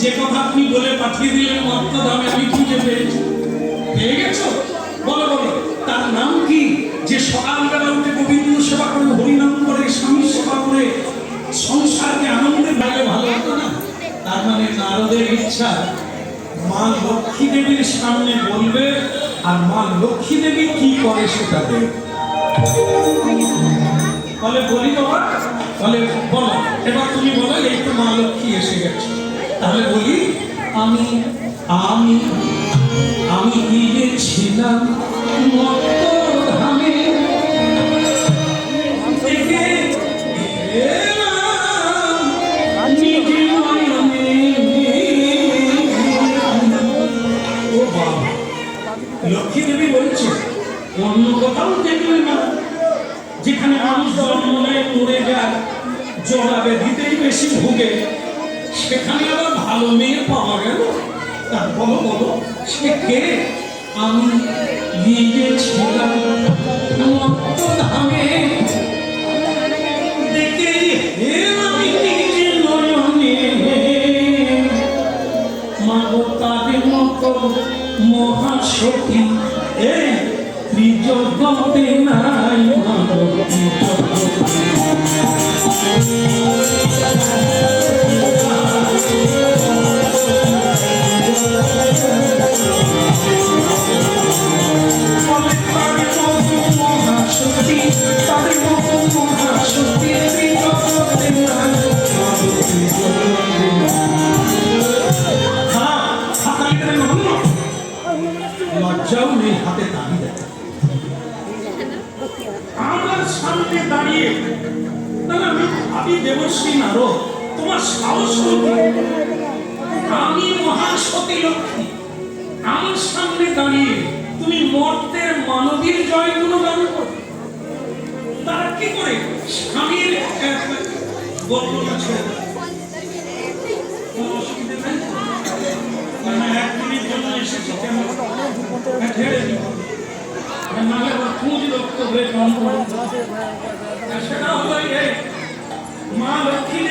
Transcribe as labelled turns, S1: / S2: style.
S1: যে কথা আপনি বলে পাঠিয়ে দিলেন মর্তধামে আমি খুঁজে পেয়েছি। পেয়ে গেছো? বলো বলো, তার নাম কি? যে সকালবেলা উঠে গোবিন্দ সেবা করে, হরিনাম করে, স্বামীর সেবা করে সংসারকে আনন্দে বাইরে ভালো হতো না? তার মানে নারদের ইচ্ছা মা লক্ষ্মী দেবীর সামনে বলবে, আর মা লক্ষ্মী দেবী কি করে সেটা দেবে। বলে বলি বাবা, বলে বলো, এবার তুমি বলো। এই তো মা লক্ষ্মী এসে গেছে, তাহলে বলি আমি আমি আমি গিয়েছিলাম মর্তধামে, দেখে এলাম নিজে নয়নে। ও বাবা, লক্ষ্মী দেবী বলছে অন্য কোথাও দেখলে না, যেখানে মানুষ জন্ম নেয় মরে যায়, জড়া ব্যাধিতেই বেশি ভুগে, সেখানে আবার ভালো মেয়ে পাওয়া গেল। তার বলো বলো, সে কে? আমি গিয়েছিলাম মর্তধামে, দেখে এলাম নিজে নয়নে। মাগো তাদের মতো মহাসতী এই ত্রিজগতে নাই, মাগো লজ্জাও নেই, হাতে তালি দেয়। আমার সামনে দাঁড়িয়ে আমি ভাবি দেবশ্রী নারদ, তোমার সাহস কি? আমি মহাসতী লক্ষ্মী, আমার সামনে দাঁড়িয়ে তুমি মর্তের মানবীর জয়গুলো গান করো। তারা কি করে স্বামীর বর্ণনা ছেড়ে দেয়? এক মিনিট জন্য এসেছি, কেন ছেড়ে দিব নাহলে খুঁজ রক্ত হয়ে সেটা হলো মা লক্ষ্মী।